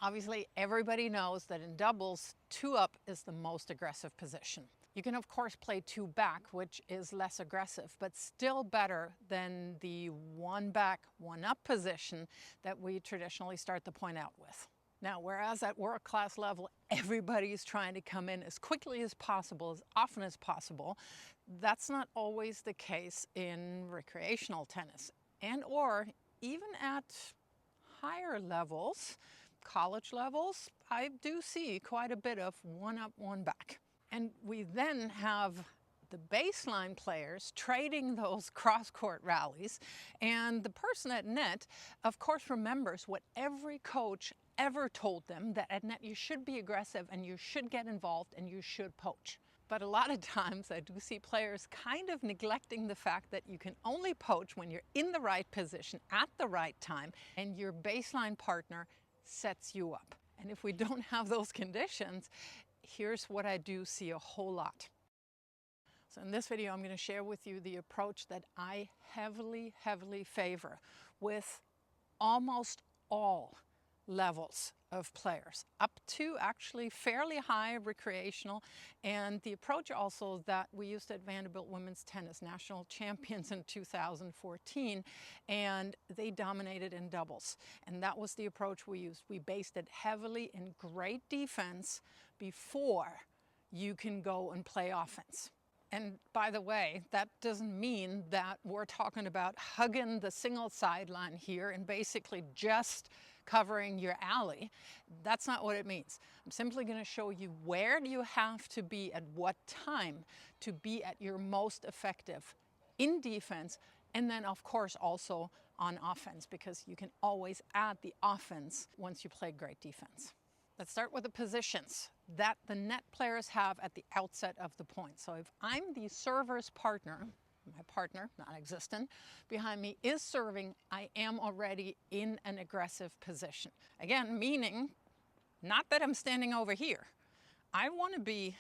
Obviously, everybody knows that in doubles, 2-up is the most aggressive position. You can of course play 2-back, which is less aggressive, but still better than the 1-back, 1-up position that we traditionally start the point out with. Now, whereas at world class level, everybody's trying to come in as quickly as possible, as often as possible, that's not always the case in recreational tennis or even at higher levels, college levels. I do see quite a bit of 1-up, 1-back. And we then have the baseline players trading those cross-court rallies, and the person at net, of course, remembers what every coach ever told them, that at net you should be aggressive and you should get involved and you should poach. But a lot of times I do see players kind of neglecting the fact that you can only poach when you're in the right position at the right time and your baseline partner sets you up. And if we don't have those conditions, here's what I do see a whole lot. So in this video, I'm going to share with you the approach that I heavily favor with almost all levels of players, up to actually fairly high recreational, and the approach also that we used at Vanderbilt Women's Tennis, national champions in 2014, and they dominated in doubles. And that was the approach we used. We based it heavily in great defense before you can go and play offense. And by the way, that doesn't mean that we're talking about hugging the single sideline here and basically just covering your alley. That's not what it means. I'm simply going to show you where you have to be at what time to be at your most effective in defense, and then of course also on offense, because you can always add the offense once you play great defense. Let's start with the positions that the net players have at the outset of the point. So if I'm the server's partner, my partner, non-existent, behind me is serving, I am already in an aggressive position. Again, meaning not that I'm standing over here. I want to be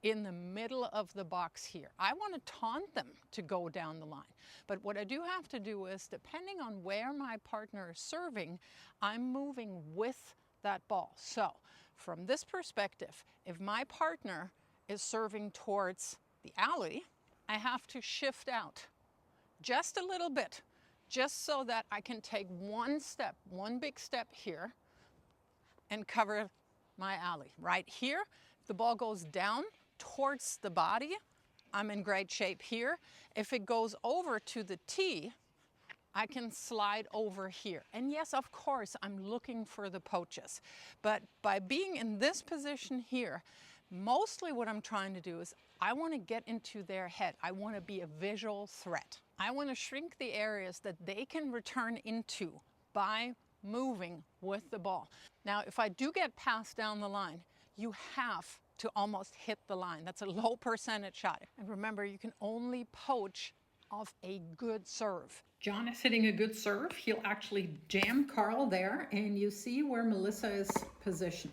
in the middle of the box here. I want to taunt them to go down the line. But what I do have to do is, depending on where my partner is serving, I'm moving with that ball. So from this perspective, if my partner is serving towards the alley, I have to shift out just a little bit, just so that I can take one big step here and cover my alley. Right here, if the ball goes down towards the body, I'm in great shape here. If it goes over to the tee, I can slide over here. And yes, of course, I'm looking for the poaches. But by being in this position here, mostly what I'm trying to do is I want to get into their head. I want to be a visual threat. I want to shrink the areas that they can return into by moving with the ball. Now, if I do get passed down the line, you have to almost hit the line. That's a low percentage shot. And remember, you can only poach off a good serve. John is hitting a good serve. He'll actually jam Carl there, and you see where Melissa is positioned.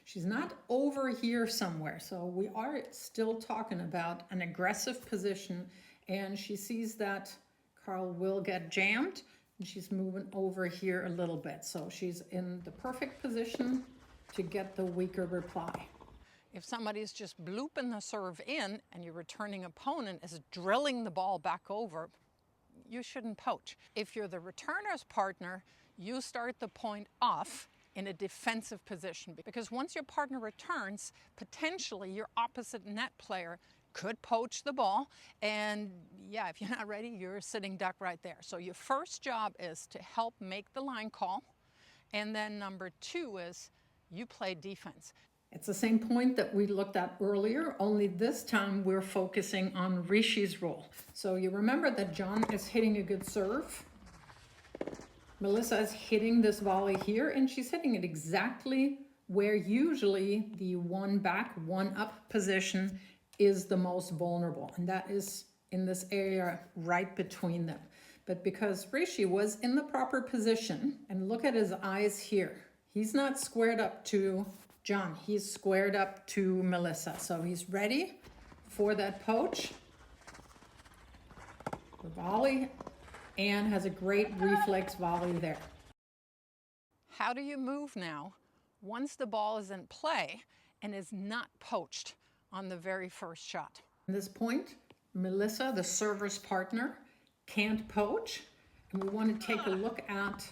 She's not over here somewhere, so we are still talking about an aggressive position, and she sees that Carl will get jammed, and she's moving over here a little bit. So she's in the perfect position to get the weaker reply. If somebody's just blooping the serve in and your returning opponent is drilling the ball back over, you shouldn't poach. If you're the returner's partner, you start the point off in a defensive position, because once your partner returns, potentially your opposite net player could poach the ball, and yeah, if you're not ready, you're a sitting duck right there. So your first job is to help make the line call, and then number two is you play defense. It's the same point that we looked at earlier, only this time we're focusing on Rishi's role. So you remember that John is hitting a good serve. Melissa is hitting this volley here, and she's hitting it exactly where usually the 1-back, 1-up position is the most vulnerable, and that is in this area right between them. But because Rishi was in the proper position, and look at his eyes here, he's not squared up to John, he's squared up to Melissa. So he's ready for that poach, the volley, and has a great reflex volley there. How do you move now once the ball is in play and is not poached on the very first shot. At this point, Melissa, the server's partner, can't poach, and we want to take a look at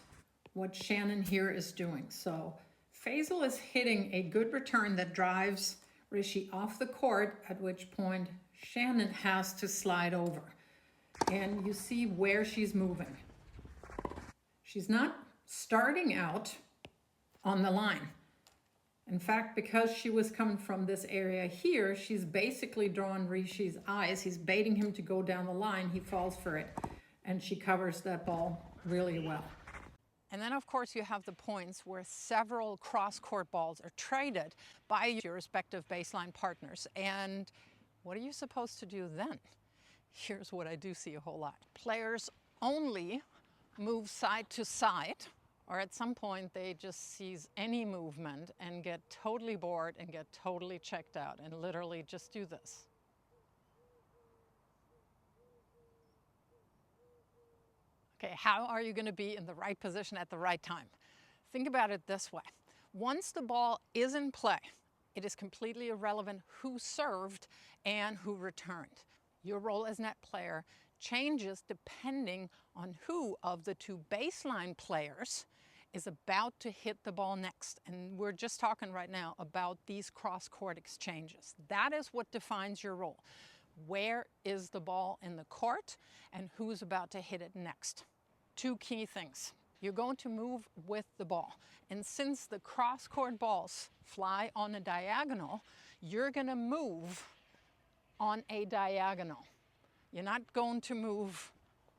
what Shannon here is doing. So Faisal is hitting a good return that drives Rishi off the court, at which point Shannon has to slide over. And you see where she's moving. She's not starting out on the line. In fact, because she was coming from this area here, she's basically drawn Rishi's eyes. He's baiting him to go down the line. He falls for it, and she covers that ball really well. And then, of course, you have the points where several cross-court balls are traded by your respective baseline partners. And what are you supposed to do then? Here's what I do see a whole lot. Players only move side to side, or at some point they just seize any movement and get totally bored and get totally checked out and literally just do this. Okay, how are you going to be in the right position at the right time? Think about it this way. Once the ball is in play, it is completely irrelevant who served and who returned. Your role as net player changes depending on who of the two baseline players is about to hit the ball next. And we're just talking right now about these cross-court exchanges. That is what defines your role. Where is the ball in the court and who's about to hit it next? Two key things. You're going to move with the ball. And since the cross-court balls fly on a diagonal, you're going to move on a diagonal. You're not going to move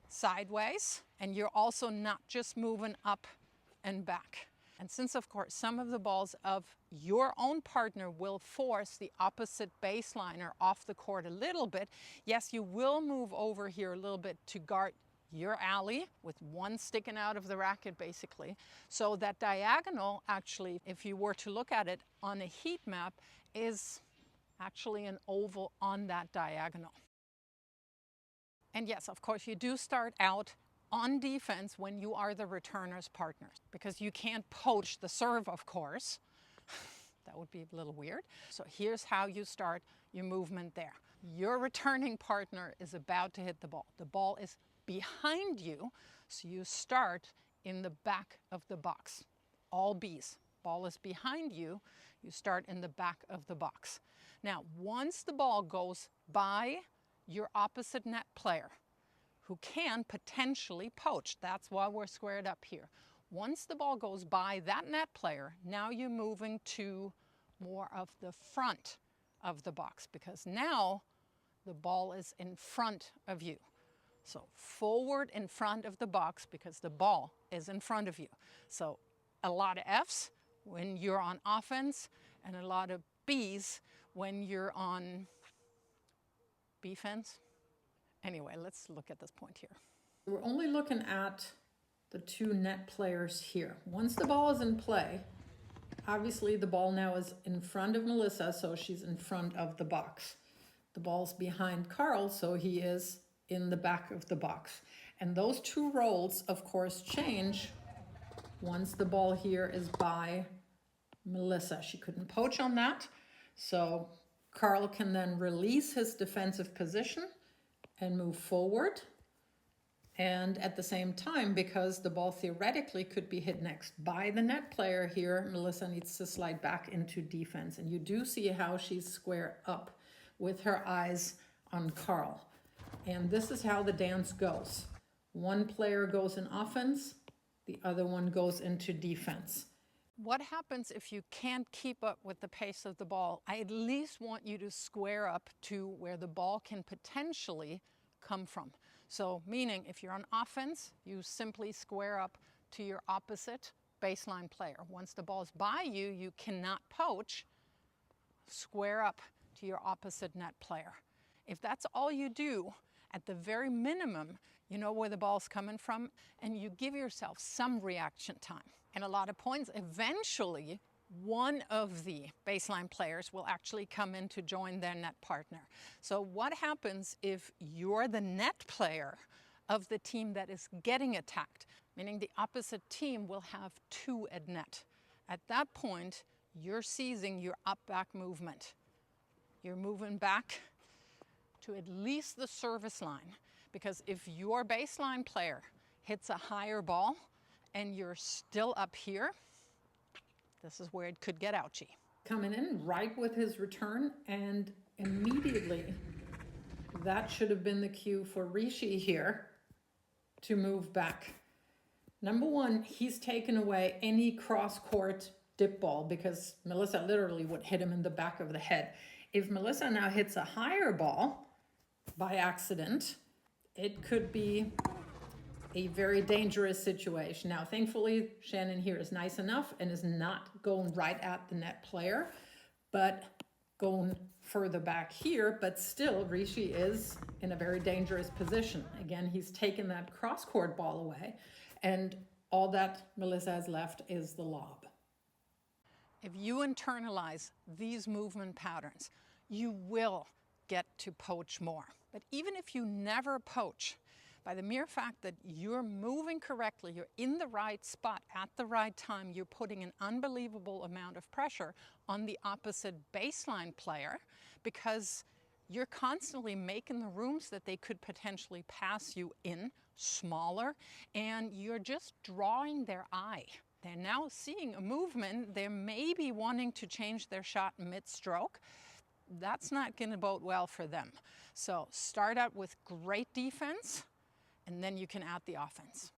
sideways, and you're also not just moving up and back. And since, of course, some of the balls of your own partner will force the opposite baseliner off the court a little bit, yes, you will move over here a little bit to guard your alley with one sticking out of the racket, basically. So that diagonal, actually, if you were to look at it on a heat map, is actually an oval on that diagonal. And yes, of course, you do start out on defense when you are the returner's partner, because you can't poach the serve, of course. That would be a little weird. So here's how you start your movement there. Your returning partner is about to hit the ball. The ball is behind you, so you start in the back of the box. All B's. Ball is behind you, you start in the back of the box. Now, once the ball goes by your opposite net player, who can potentially poach, that's why we're squared up here. Once the ball goes by that net player, now you're moving to more of the front of the box, because now the ball is in front of you. So forward in front of the box, because the ball is in front of you. So a lot of F's when you're on offense and a lot of B's when you're on defense. Anyway, let's look at this point here. We're only looking at the two net players here. Once the ball is in play, obviously the ball now is in front of Melissa, so she's in front of the box. The ball's behind Carl, so he is in the back of the box. And those two roles, of course, change once the ball here is by Melissa. She couldn't poach on that, so Carl can then release his defensive position and move forward. And at the same time, because the ball theoretically could be hit next by the net player here, Melissa needs to slide back into defense. And you do see how she's square up with her eyes on Carl. And this is how the dance goes. One player goes in offense, the other one goes into defense. What happens if you can't keep up with the pace of the ball? I at least want you to square up to where the ball can potentially come from. So meaning if you're on offense, you simply square up to your opposite baseline player. Once the ball's by you, you cannot poach, square up to your opposite net player. If that's all you do, at the very minimum, you know where the ball's coming from, and you give yourself some reaction time. And a lot of points, eventually, one of the baseline players will actually come in to join their net partner. So what happens if you're the net player of the team that is getting attacked? Meaning the opposite team will have two at net. At that point, you're seizing your up-back movement. You're moving back to at least the service line, because if your baseline player hits a higher ball and you're still up here, this is where it could get ouchy. Coming in right with his return, and immediately that should have been the cue for Rishi here to move back. Number one, he's taken away any cross-court dip ball because Melissa literally would hit him in the back of the head. If Melissa now hits a higher ball by accident, it could be a very dangerous situation. Now, thankfully, Shannon here is nice enough and is not going right at the net player, but going further back here, but still Rishi is in a very dangerous position. Again, he's taken that cross-court ball away, and all that Melissa has left is the lob. If you internalize these movement patterns, you will get to poach more. But even if you never poach, by the mere fact that you're moving correctly, you're in the right spot at the right time, you're putting an unbelievable amount of pressure on the opposite baseline player, because you're constantly making the rooms that they could potentially pass you in smaller, and you're just drawing their eye. They're now seeing a movement. They may be wanting to change their shot mid-stroke. That's not going to bode well for them. So start out with great defense, and then you can add the offense.